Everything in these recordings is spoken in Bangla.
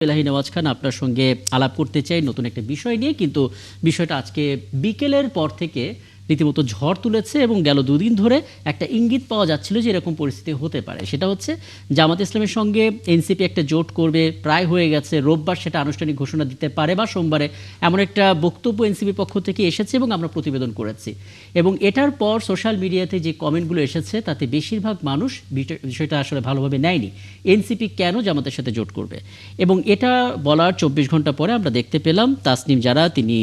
এলাহি নওয়াজ খান, আপনার সঙ্গে আলাপ করতে চাই নতুন একটা বিষয় নিয়ে। কিন্তু বিষয়টা আজকে বিকেলের পর থেকে রীতিমতো ঝড় তুলেছে এবং গেল দুদিন ধরে একটা ইঙ্গিত পাওয়া যাচ্ছিল যে এরকম পরিস্থিতি হতে পারে। সেটা হচ্ছে জামাত ইসলামের সঙ্গে এনসিপি একটা জোট করবে, প্রায় হয়ে গেছে। রোববার সেটা আনুষ্ঠানিক ঘোষণা দিতে পারে বা সোমবারে, এমন একটা বক্তব্য এনসিপির পক্ষ থেকে এসেছে এবং আমরা প্রতিবেদন করেছি। এবং এটার পর সোশ্যাল মিডিয়াতে যে কমেন্টগুলো এসেছে তাতে বেশিরভাগ মানুষ বিষয়টা আসলে ভালোভাবে নেয়নি। এনসিপি কেন জামাতের সাথে জোট করবে, এবং এটা বলার 24 ঘন্টা পরে আমরা দেখতে পেলাম তাসনিম জারা তিনি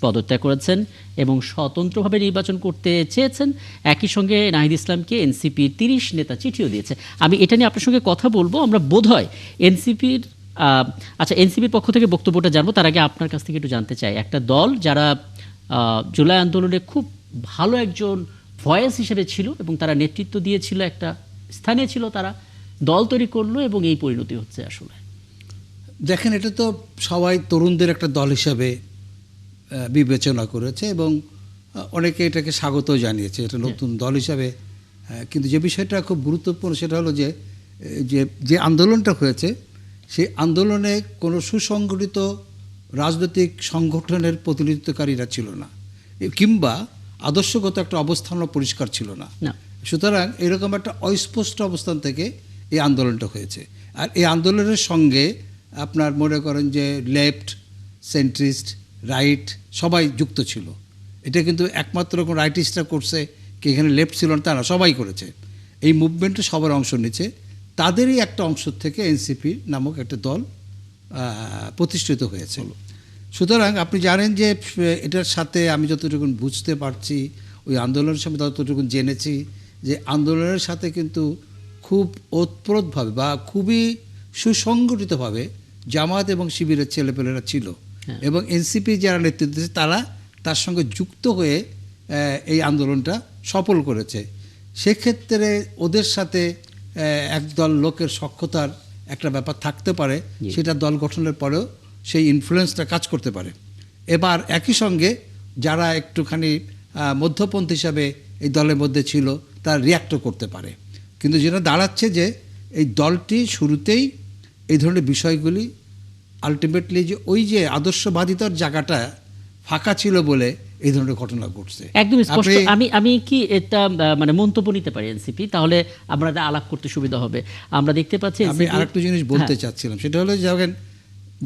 পদত্যাগ করেছেন এবং স্বতন্ত্রভাবে নির্বাচন করতে চেয়েছেন। একই সঙ্গে নাহিদ ইসলামকে এনসিপির 30 নেতা চিঠিও দিয়েছে। আমি এটা নিয়ে আপনার সঙ্গে কথা বলবো। আমরা বোধহয় এনসিপির এনসিপির পক্ষ থেকে বক্তব্যটা জানবো, তার আগে আপনার কাছ থেকে একটু জানতে চাই, একটা দল যারা জুলাই আন্দোলনে খুব ভালো একজন ভয়েস হিসেবে ছিল এবং তারা নেতৃত্ব দিয়েছিল, একটা স্থানে ছিল, তারা দল তৈরি করলো এবং এই পরিণতি হচ্ছে। আসলে দেখেন, এটা তো সবাই তরুণদের একটা দল হিসাবে বিবেচনা করেছে এবং অনেকে এটাকে স্বাগত জানিয়েছে, এটা নতুন দল হিসাবে। কিন্তু যে বিষয়টা খুব গুরুত্বপূর্ণ সেটা হলো যে যে আন্দোলনটা হয়েছে সেই আন্দোলনে কোনো সুসংগঠিত রাজনৈতিক সংগঠনের প্রতিনিধিত্বকারীরা ছিল না, কিংবা আদর্শগত একটা অবস্থানও পরিষ্কার ছিল না। সুতরাং এরকম একটা অস্পষ্ট অবস্থান থেকে এই আন্দোলনটা হয়েছে। আর এই আন্দোলনের সঙ্গে আপনার মনে করেন যে লেফট, সেন্ট্রিস্ট, রাইট সবাই যুক্ত ছিল। এটা কিন্তু একমাত্র কোনো রাইটিস্টরা করছে কি এখানে লেফট ছিল না তা না, সবাই করেছে। এই মুভমেন্টে সবার অংশ নিচ্ছে। তাদেরই একটা অংশ থেকে এনসিপি নামক একটা দল প্রতিষ্ঠিত হয়েছে। সুতরাং আপনি জানেন যে এটার সাথে আমি যতটুকু বুঝতে পারছি, ওই আন্দোলনের সাথে যতটুকু জেনেছি, যে আন্দোলনের সাথে কিন্তু খুব ওতপ্রোতভাবে বা খুবই সুসংগঠিতভাবে জামাত এবং শিবিরের ছেলেপেলেরা ছিল এবং এনসিপি যারা নেতৃত্ব দিয়েছে তারা তার সঙ্গে যুক্ত হয়ে এই আন্দোলনটা সফল করেছে। সেক্ষেত্রে ওদের সাথে একদল লোকের সখ্যতার একটা ব্যাপার থাকতে পারে, সেটা দল গঠনের পরেও সেই ইনফ্লুয়েন্সটা কাজ করতে পারে। এবার একই সঙ্গে যারা একটুখানি মধ্যপন্থী হিসাবে এই দলের মধ্যে ছিল তারা রিয়াক্টও করতে পারে। কিন্তু যেটা দাঁড়াচ্ছে যে এই দলটি শুরুতেই এই ধরনের বিষয়গুলি আলটিমেটলি যে ওই যে আদর্শবাদিতার জায়গাটা ফাঁকা ছিল বলে এই ধরনের ঘটনা ঘটছে। একদম স্পষ্ট। আমি কি এটা মানে মন্তব্য নিতে পারি এনসিপি, তাহলে আমরা আলাপ করতে সুবিধা হবে। আমরা দেখতে পাচ্ছি আমি আরেকটা জিনিস বলতে চাচ্ছিলাম, সেটা হলো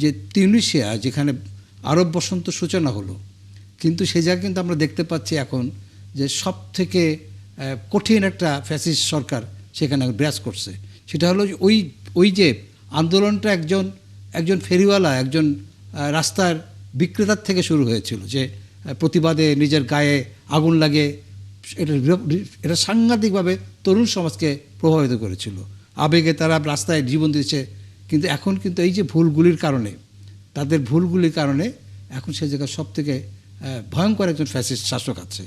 যে তিউনিসিয়া যেখানে আরব বসন্ত সূচনা হলো, কিন্তু সে জায়গায় কিন্তু আমরা দেখতে পাচ্ছি এখন যে সব থেকে কঠিন একটা ফ্যাসিস্ট সরকার সেখানে বিরাজ করছে। সেটা হলো ওই যে আন্দোলনটা একজন ফেরিওয়ালা, একজন রাস্তার বিক্রেতার থেকে শুরু হয়েছিল, যে প্রতিবাদে নিজের গায়ে আগুন লাগে। এটা সাংঘাতিকভাবে তরুণ সমাজকে প্রভাবিত করেছিল, আবেগে তারা রাস্তায় জীবন দিয়েছে। কিন্তু এখন কিন্তু এই যে ভুলগুলির কারণে, তাদের ভুলগুলির কারণে এখন সে জায়গায় সব থেকে ভয়ঙ্কর একজন ফ্যাসিস্ট শাসক আছে।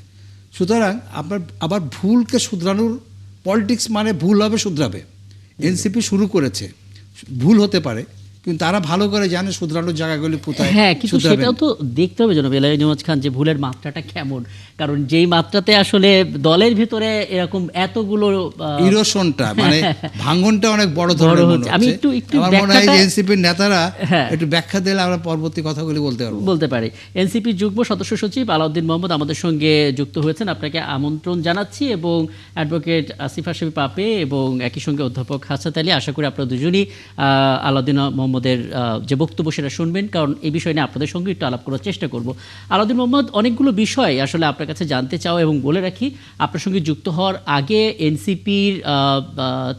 সুতরাং আবার ভুলকে শুধরানোর পলিটিক্স মানে ভুল হবে শুধরাবে। এনসিপি শুরু করেছে, ভুল হতে পারে, কিন্তু তারা ভালো করে জানে শুধরানোর জায়গাগুলি কোথায়। হ্যাঁ, কিন্তু সেটাও তো দেখতে হবে জনাব এলাহি নওয়াজ খান, যে ভুলের মাত্রাটা কেমন। কারণ যেই মাত্রাতে আসলে দলের ভিতরে এরকম এতগুলো ইরোশনটা মানে ভাঙনটা অনেক বড় ধরনের মনে হচ্ছে। আমি একটু আমার মনে হয় যে এনসিপির নেতারা একটু ব্যাখ্যা দিলে আমরা পরবর্তী কথাগুলি বলতে পারি। এনসিপির যুগ্ম সদস্য সচিব আলাউদ্দিন মোহাম্মদ আমাদের সঙ্গে যুক্ত হয়েছেন, আপনাকে আমন্ত্রণ জানাচ্ছি। এবং অ্যাডভোকেট আসিফ হাশেমি পাপে এবং একই সঙ্গে অধ্যাপক হাসাত আলী, আশা করি আপনারা দুজনই আলাউদ্দিন মোহাম্মদের যে বক্তব্য সেটা শুনবেন, কারণ এই বিষয় নিয়ে আপনাদের সঙ্গে একটু আলাপ করার চেষ্টা করব। আলাউদ্দিন মোহাম্মদ, অনেকগুলো বিষয় আসলে আপনার কাছে জানতে চাও, এবং বলে রাখি আপনার সঙ্গে যুক্ত হওয়ার আগে এনসিপির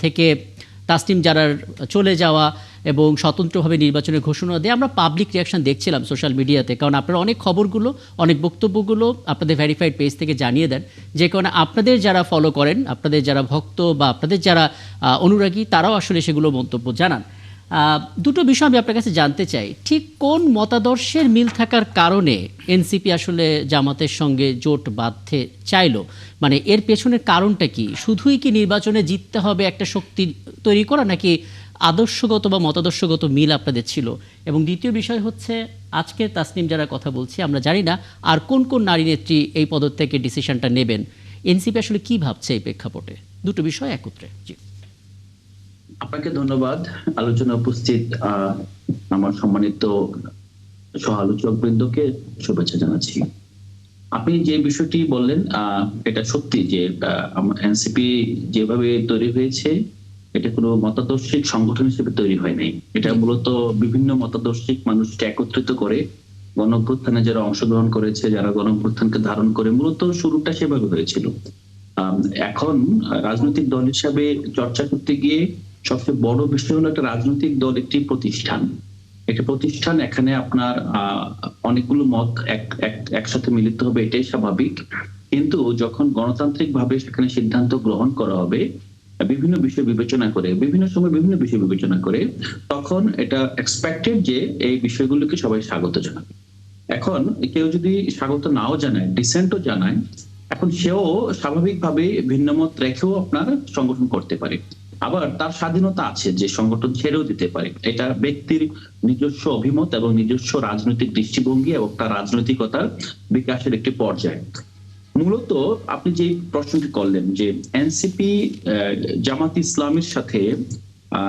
থেকে তাসনিম জারার চলে যাওয়া এবং স্বতন্ত্রভাবে নির্বাচনের ঘোষণা দিয়ে আমরা পাবলিক রিয়াকশন দেখছিলাম সোশ্যাল মিডিয়াতে, কারণ আপনারা অনেক খবরগুলো, অনেক বক্তব্যগুলো আপনাদের ভেরিফাইড পেজ থেকে জানিয়ে দেন, যে কারণে আপনাদের যারা ফলো করেন, আপনাদের যারা ভক্ত বা আপনাদের যারা অনুরাগী, তারাও আসলে সেগুলো মন্তব্য জানান। দুটো বিষয় আমি আপনার কাছে জানতে চাই। ঠিক কোন মতাদর্শের মিল থাকার কারণে এনসিপি আসলে জামাতের সঙ্গে জোট বাঁধতে চাইলো? মানে এর পেছনের কারণটা কি? শুধুই কি নির্বাচনে জিততে হবে একটা শক্তি তৈরি করা, নাকি আদর্শগত বা মতাদর্শগত মিল আপনাদের ছিল? এবং দ্বিতীয় বিষয় হচ্ছে, আজকে তাসনিম যারা কথা বলছি, আমরা জানি না আর কোন কোন নারী নেত্রী এই পদত্যাগের ডিসিশনটা নেবেন। এনসিপি আসলে কি ভাবছে এই প্রেক্ষাপটে? দুটো বিষয় একত্রে। জি আপনাকে ধন্যবাদ। আলোচনা উপস্থিত আমার সম্মানিত সহ আলোচক বৃন্দকে শুভেচ্ছা জানাচ্ছি। আপনি যে বিষয়টি বললেন এটা সত্যি যে এনসিপি যেভাবে তৈরি হয়েছে এটা কোনো মতাদর্শিক সংগঠন হিসেবে তৈরি হয় নাই। এটা জি। মূলত বিভিন্ন মতাদর্শিক মানুষকে একত্রিত করে গণঅভ্যুত্থানে যারা অংশগ্রহণ করেছে, যারা গণঅভ্যুত্থানকে ধারণ করে, মূলত শুরুটা সেভাবে হয়েছিল। আম, এখন রাজনৈতিক দল হিসাবে চর্চা করতে গিয়ে সবচেয়ে বড় বিষয় হলো একটা রাজনৈতিক দল একটি প্রতিষ্ঠান। একটা প্রতিষ্ঠান, এখানে আপনার অনেকগুলো মত একসাথে মিলিত হবে, এটাই স্বাভাবিক। কিন্তু যখন গণতান্ত্রিক ভাবে সেখানে সিদ্ধান্ত গ্রহণ করা হবে বিভিন্ন বিষয় বিবেচনা করে, বিভিন্ন সময় বিভিন্ন বিষয় বিবেচনা করে, তখন এটা এক্সপেক্টেড যে এই বিষয়গুলোকে সবাই স্বাগত জানাবে। এখন কেউ যদি স্বাগত নাও জানায়, ডিসেন্টও জানায়, এখন সেও স্বাভাবিকভাবে ভিন্নমত রেখেও আপনার সংগঠন করতে পারে। আবার তার স্বাধীনতা আছে যে সংগঠন ছেড়েও দিতে পারে। এটা ব্যক্তির নিজস্ব অভিমত এবং নিজস্ব রাজনৈতিক দৃষ্টিভঙ্গি এবং তার রাজনৈতিকতার বিকাশের একটি পর্যায়। মূলত আপনি যে প্রশ্নটি করলেন যে এনসিপি জামাত ইসলামের সাথে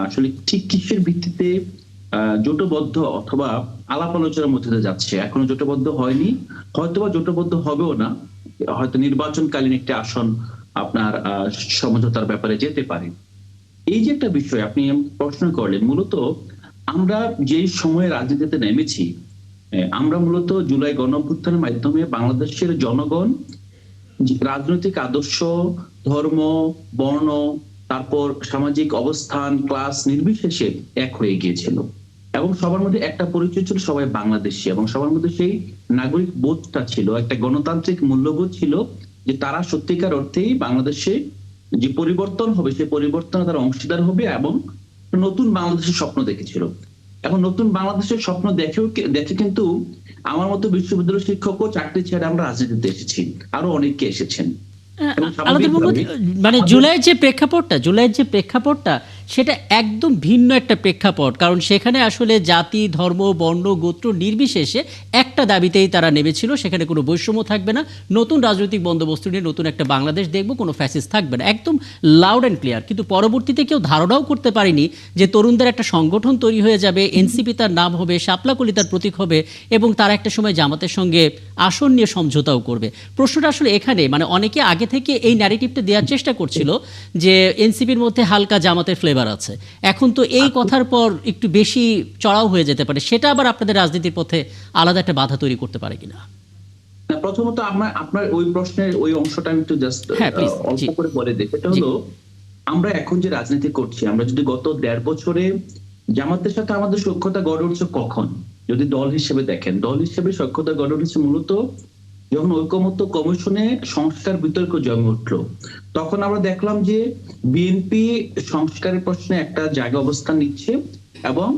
আসলে ঠিক কিসের ভিত্তিতে জোটবদ্ধ অথবা আলাপ আলোচনার মধ্যে দিয়ে যাচ্ছে, এখনো জোটবদ্ধ হয়নি, হয়তোবা জোটবদ্ধ হবেও না, হয়তো নির্বাচনকালীন একটি আসন আপনার সমঝোতার ব্যাপারে যেতে পারে। এই যে একটা বিষয় আপনি প্রশ্ন করলেন, মূলত আমরা যে সময়ে রাজনীতিতে নেমেছি, আমরা মূলত জুলাই গণঅভ্যুত্থানের মাধ্যমে বাংলাদেশের জনগণ রাজনৈতিক আদর্শ, ধর্ম, বর্ণ, তারপর সামাজিক অবস্থান, ক্লাস নির্বিশেষে এক হয়ে গিয়েছিল এবং সবার মধ্যে একটা পরিচয় ছিল, সবাই বাংলাদেশী, এবং সবার মধ্যে সেই নাগরিক বোধটা ছিল, একটা গণতান্ত্রিক মূল্যবোধ ছিল যে তারা সত্যিকার অর্থেই বাংলাদেশে যে পরিবর্তন হবে সেই পরিবর্তনে তারা অংশীদার হবে এবং নতুন বাংলাদেশের স্বপ্ন দেখেছিল। এখন নতুন বাংলাদেশের স্বপ্ন দেখে কিন্তু আমার মতো বিশ্ববিদ্যালয় শিক্ষকও চাকরি ছেড়ে আমরা রাজনীতিতে এসেছি, আরো অনেকে এসেছেন। এবং আলাদা মোহাম্মদ, স্বাভাবিকভাবে মানে আমাদের জুলাইয়ের যে প্রেক্ষাপটটা সেটা একদম ভিন্ন একটা প্রেক্ষাপট। কারণ সেখানে আসলে জাতি, ধর্ম, বর্ণ, গোত্র নির্বিশেষে একটা দাবিতেই তারা নেমেছিল, সেখানে কোনো বৈষম্য থাকবে না, নতুন রাজনৈতিক বন্দোবস্ত নিয়ে নতুন একটা বাংলাদেশ দেখব, কোনো ফ্যাসিস্ট থাকবে না, একদম লাউড অ্যান্ড ক্লিয়ার। কিন্তু পরবর্তীতে কেউ ধারণাও করতে পারেনি যে তরুণদের একটা সংগঠন তৈরি হয়ে যাবে, এনসিপি তার নাম হবে, শাপলাকলি তার প্রতীক হবে, এবং তারা একটা সময় জামাতের সঙ্গে আসন নিয়ে সমঝোতাও করবে। প্রশ্নটা আসলে এখানে, মানে অনেকে আগে থেকে এই ন্যারেটিভটা দেওয়ার চেষ্টা করছিল যে এনসিপির মধ্যে হালকা জামাতের ফ্লেভার আছে। এখন তো এই কথার পর একটু বেশি চড়াও হয়ে যেতে পারে, সেটা আবার আপনাদের রাজনীতির পথে আলাদা একটা বাধা তৈরি করতে পারে কিনা? প্রথমত আপনার ওই প্রশ্নের ওই অংশটা আমি একটু জাস্ট হ্যাঁ প্লিজ। অল্প জি করে বলে দিই। সেটা জি। হলো, আমরা এখন যে রাজনীতি করছি, আমরা যদি গত 1.5 বছরে জামাতের সাথে আমাদের সখ্যতা গড়ে উঠছে কখন, যদি দল হিসেবে দেখেন, দল হিসেবে সখ্যতা গড়ে উঠেছে মূলত যখন ঐকমত্য কমিশনে সংস্কার বিতর্ক জমে উঠলো। তখন আমরা দেখলাম যে বিএনপি সংস্কারের প্রশ্নে একটা জায়গা অবস্থান নিচ্ছে এবং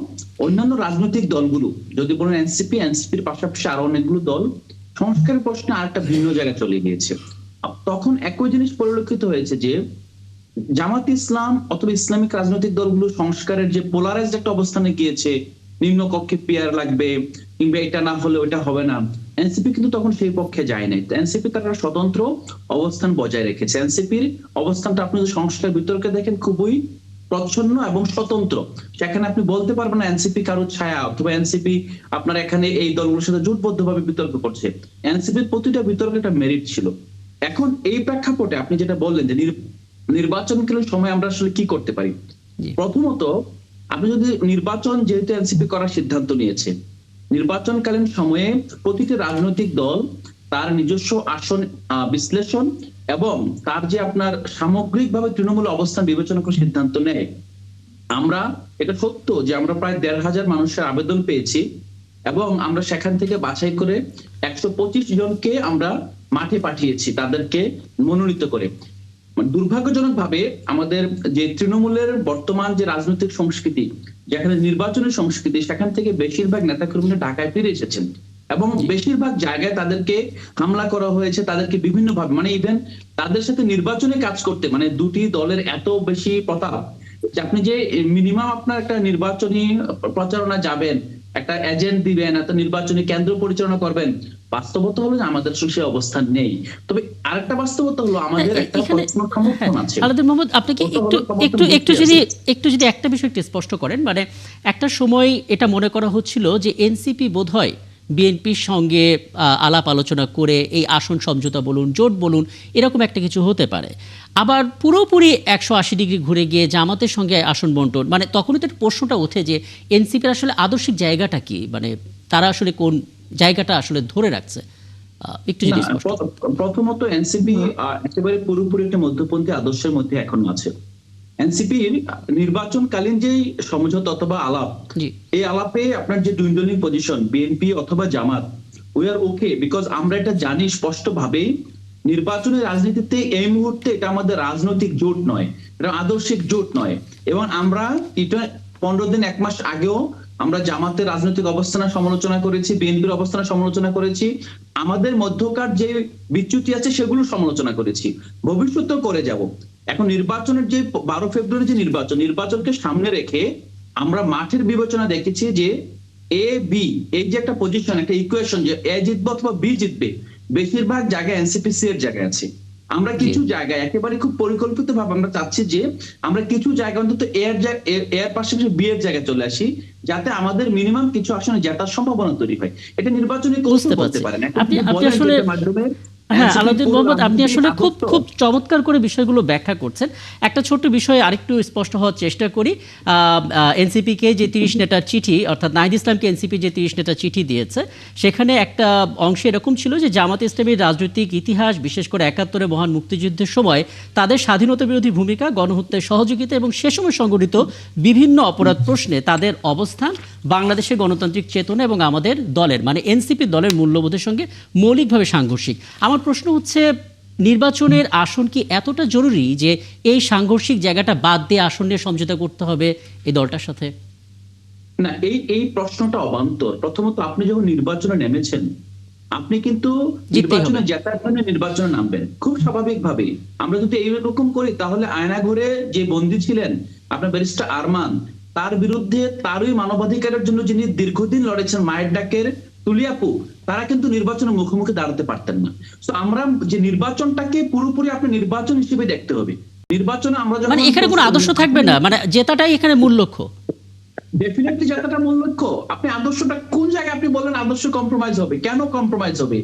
অন্যান্য রাজনৈতিক দলগুলো, যদি বলেন এনসিপির পাশাপাশি আরো অনেকগুলো দল সংস্কারের প্রশ্নে আরেকটা ভিন্ন জায়গায় চলে গিয়েছে। তখন একই জিনিস পরিলক্ষিত হয়েছে যে জামাত ইসলাম অথবা ইসলামিক রাজনৈতিক দলগুলো সংস্কারের যে পোলারাইজড একটা অবস্থানে গিয়েছে, নিম্ন কক্ষে পিয়ার লাগবে কিংবা এটা না হলে ওটা হবে না, এনসিপি কিন্তু তখন সেই পক্ষে যায় নাই। এনসিপি তারা স্বতন্ত্র অবস্থান বজায় রেখেছে। এনসিপির অবস্থানটা আপনি যদি সংস্কার বিতর্কে দেখেন খুবই প্রচ্ছন্ন এবং স্বতন্ত্র। সেখানে আপনি বলতে পারবেন না এনসিপি কারো ছায়া, অথবা এনসিপি আপনার এখানে এই দলগুলোর সাথে জোটবদ্ধ ভাবে বিতর্ক করছে। এনসিপির প্রতিটা বিতর্কে একটা মেরিট ছিল। এখন এই প্রেক্ষাপটে আপনি যেটা বললেন যে নির্বাচনকালীন সময় আমরা আসলে কি করতে পারি, জি প্রথমত আপনি যদি নির্বাচন, যেহেতু এনসিপি করার সিদ্ধান্ত নিয়েছে, নির্বাচনকালীন সময়ে প্রতিটি রাজনৈতিক দল তার নিজস্ব আসন বিশ্লেষণ এবং তার যে আপনার সামগ্রিকভাবে তৃণমূল অবস্থান বিবেচনা করে সিদ্ধান্ত নেয়। আমরা, এটা সত্য যে আমরা প্রায় 1,500 মানুষের আবেদন পেয়েছি এবং আমরা সেখান থেকে বাছাই করে 125 জনকে আমরা মাঠে পাঠিয়েছি, তাদেরকে মনোনীত করে। দুর্ভাগ্যজনক ভাবে আমাদের যে তৃণমূলের বর্তমান যে রাজনৈতিক সংস্কৃতি, যেখানে নির্বাচনের সংস্কৃতি, সেখান থেকে বেশিরভাগ নেতাকর্মীরা ঢাকায় ফিরে এসেছেন এবং বেশিরভাগ জায়গায় তাদেরকে হামলা করা হয়েছে, তাদেরকে বিভিন্ন ভাবে, মানে ইভেন তাদের সাথে নির্বাচনে কাজ করতে, মানে দুটি দলের এত বেশি প্রতাপ যে আপনি যে মিনিমাম আপনার একটা নির্বাচনী প্রচারণা যাবেন, একটা এজেন্ট দিবেন, একটা নির্বাচনী কেন্দ্র পরিচালনা করবেন। বাস্তবতা হলো যে আমাদের সেই অবস্থান নেই। তবে আরেকটা বাস্তবতা হলো আমাদের একটা এখানে সমর্থন আছে। আলাউদ্দিন মোহাম্মদ, আপনাকে ওটা একটু হলো সমর্থন একটু একটু বেশি যদি আছে। একটু যদি একটা বিষয় একটু স্পষ্ট করেন, মানে একটা সময় এটা মনে করা হচ্ছিল যে এনসিপি বোধহয় বিএনপির সঙ্গে আলাপ আলোচনা করে এই আসন সমঝোতা বলুন, জোট বলুন, এরকম একটা কিছু হতে পারে। আবার পুরোপুরি 180 ডিগ্রি ঘুরে গিয়ে জামাতের সঙ্গে আসন বন্টন, মানে তখনই তো একটা প্রশ্নটা ওঠে যে এনসিপির আসলে আদর্শিক জায়গাটা কি, মানে তারা আসলে কোন জায়গাটা আসলে ধরে রাখছে, একটু যদি না, স্পষ্ট। প্রথমত এনসিপি একেবারে পুরোপুরি একটা মধ্যপন্থী আদর্শের মধ্যে এখনো আছে। এনসিপির নির্বাচনকালীন যে সমঝোতা অথবা আলাপ, জি এই আলাপে আপনার যে ডুইন্ডলিং পজিশন বিএনপি অথবা জামাত, উই আর ওকে, বিকজ আমরা এটা জানি স্পষ্টভাবে নির্বাচনের রাজনীতিতে এই মুহূর্তে এটা আমাদের রাজনৈতিক জোট নয়, এটা আদর্শিক জোট নয়। এবং আমরা এটা 15 দিন 1 মাস আগেও আমরা জামাতের রাজনৈতিক অবস্থানের সমালোচনা করেছি, বিএনপির অবস্থানের সমালোচনা করেছি, আমাদের মধ্যকার যে বিচ্যুতি আছে সেগুলো সমালোচনা করেছি, ভবিষ্যতেও করে যাব। এখন নির্বাচনের যে 12 ফেব্রুয়ারি যে নির্বাচনকে সামনে রেখে আমরা মাঠের বিবেচনা দেখেছি যে এ বি, এই যে একটা পজিশন, একটা ইকুয়েশন যে এ জিতবে অথবা বি জিতবে, বেশিরভাগ জায়গায় এনসিপি সি এর জায়গায় আছে। আমরা কিছু জায়গায় একেবারে খুব পরিকল্পিত ভাবে আমরা চাচ্ছি যে আমরা কিছু জায়গা অন্তত এর পাশাপাশি বি এর জায়গায় চলে আসি, যাতে আমাদের মিনিমাম কিছু আসনে জেতার সম্ভাবনা তৈরি হয়। এটা নির্বাচনী কৌশল বুঝতে বলতে পারছি। পারেন। আপনি আসলে হ্যাঁ আলাউদ্দিন মোহাম্মদ, আপনি আসলে খুব খুব চমৎকার করে বিষয়গুলো ব্যাখ্যা করছেন। একটা ছোট্ট বিষয় আরেকটু স্পষ্ট হওয়ার চেষ্টা করি। এনসিপিকে যে 30 নেতার চিঠি, অর্থাৎ নাহিদ ইসলামকে এনসিপি যে 30 নেতার চিঠি দিয়েছে, সেখানে একটা অংশে এরকম ছিল যে জামাত ইসলামীর রাজনৈতিক ইতিহাস, বিশেষ করে 71-এ মহান মুক্তিযুদ্ধের সময় তাদের স্বাধীনতা বিরোধী ভূমিকা, গণহত্যায় সহযোগিতা এবং সে সময় সংঘটিত বিভিন্ন অপরাধ প্রশ্নে তাদের অবস্থান বাংলাদেশের গণতান্ত্রিক চেতনা এবং আমাদের দলের, মানে এনসিপি দলের মূল্যবোধের সঙ্গে মৌলিকভাবে সাংঘর্ষিক। আমার প্রশ্ন হচ্ছে, নির্বাচনের আসন কি এতটা জরুরি যে এই সাংঘর্ষিক জায়গাটা বাদ দিয়ে আসন নিয়ে সমঝোতা করতে হবে এই দলটার সাথে? না, এই প্রশ্নটা অবান্তর। প্রথমত আপনি যখন নির্বাচনে নেমেছেন, আপনি কিন্তু নির্বাচনে জেতার জন্য নির্বাচনে নামবেন খুব স্বাভাবিকভাবে। আমরা যদি এইরকম করি তাহলে আয়নাঘরে যে বন্দী ছিলেন আপনার ব্যারিস্টার আরমান, তার বিরুদ্ধে তারই মানবাধিকারের জন্য যিনি দীর্ঘদিন লড়েছেন মায়ের ডাকের তুলিয়াপু, তারা কিন্তু নির্বাচনের মুখোমুখি দাঁড়াতে পারতেন না। তো আমরা যে নির্বাচনটাকে পুরোপুরি আপনি নির্বাচন হিসেবে দেখতে হবে। নির্বাচনে আমরা মানে এখানে কোনো আদর্শ থাকবে না, মানে জেতাটাই এখানে মূল লক্ষ্য। ডেফিনেটলি যতটা মূল লক্ষ্য। আপনি আদর্শটা কোন জায়গায় আপনি বলেন আদর্শ কম্প্রোমাইজ হবে, কেন কম্প্রোমাইজ হবে?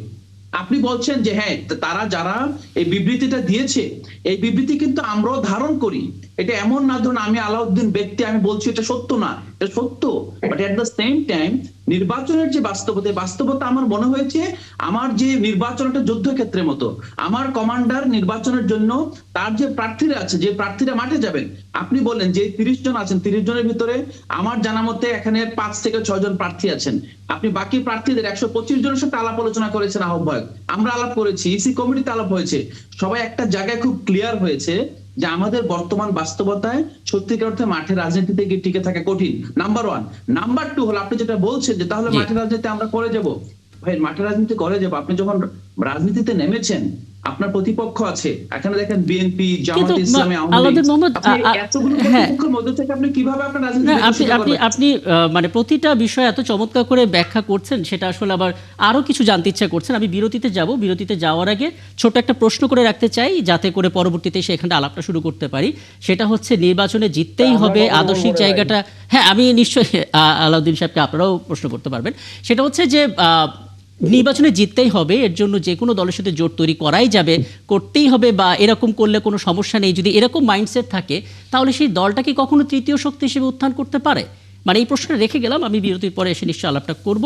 আপনি বলছেন যে হ্যাঁ, তারা যারা এই বিবৃতিটা দিয়েছে, এই বিবৃতি কিন্তু আমরাও ধারণ করি। এটা এমন না ধরুন আমি আলাউদ্দিন ব্যক্তি আমি বলছি এটা সত্য না, এটা সত্য। But at the same time নির্বাচনের যে বাস্তবতা আমার মনে হয়েছে আমার যে নির্বাচন একটা যুদ্ধক্ষেত্রের মতো। আমার কমান্ডার নির্বাচনের জন্য তার যে প্রার্থীরা আছে, যে প্রার্থীরা মাঠে যাবেন, আপনি বলেন যে 30 জন আছেন, 30 জনের ভিতরে আমার জানা মতে এখানে 5 থেকে 6 জন প্রার্থী আছেন। আপনি বাকি প্রার্থীদের 125 জনের সাথে আলাপ আলোচনা করেছেন আহ্বায়ক, আমরা আলাপ করেছি, ইসি কমিটিতে আলাপ হয়েছে, সবাই একটা জায়গায় খুব ক্লিয়ার হয়েছে যে আমাদের বর্তমান বাস্তবতায় সত্যিকার অর্থে মাঠের রাজনীতিতে গিয়ে টিকে থাকা কঠিন। নাম্বার 1। নাম্বার 2 হলো আপনি যেটা বলছেন যে তাহলে মাঠের রাজনীতি আমরা করে যাব। ভাই মাঠের রাজনীতি করে যাব, আপনি যখন রাজনীতিতে নেমেছেন আপনার প্রতিপক্ষ আছে, এখানে দেখেন বিএনপি, জামাত ইসলামী, আলাউদ্দিন মোহাম্মদ, এতগুলো প্রতিপক্ষের মধ্যে থেকে আপনি কিভাবে আপনার আপনি মানে প্রতিটা বিষয় এত চমৎকার করে ব্যাখ্যা করছেন, সেটা আসলে আবার আরো কিছু জানতে ইচ্ছা করছেন। আমি বিরতিতে যাব, বিরতিতে যাওয়ার আগে ছোট একটা প্রশ্ন করে রাখতে চাই, যাতে করে পরবর্তীতে সেখানে আলাপটা শুরু করতে পারি। সেটা হচ্ছে নির্বাচনে জিততেই হবে, আদর্শিক জায়গাটা। হ্যাঁ, আমি নিশ্চয়ই আলাউদ্দিন সাহেবকে আপনারাও প্রশ্ন করতে পারবেন। সেটা হচ্ছে যে নির্বাচনে জিততেই হবে, এর জন্য যে কোনো দলের সাথে জোট তৈরি করাই যাবে, করতেই হবে, বা এরকম করলে কোনো সমস্যা নেই, যদি এরকম মাইন্ডসেট থাকে তাহলে সেই দলটা কি কখনো তৃতীয় শক্তি হিসেবে উত্থান করতে পারে? মানে এই প্রশ্নটা রেখে গেলাম, আমি বিরতির পরে এসে নিশ্চয়ই আলাপটা করব।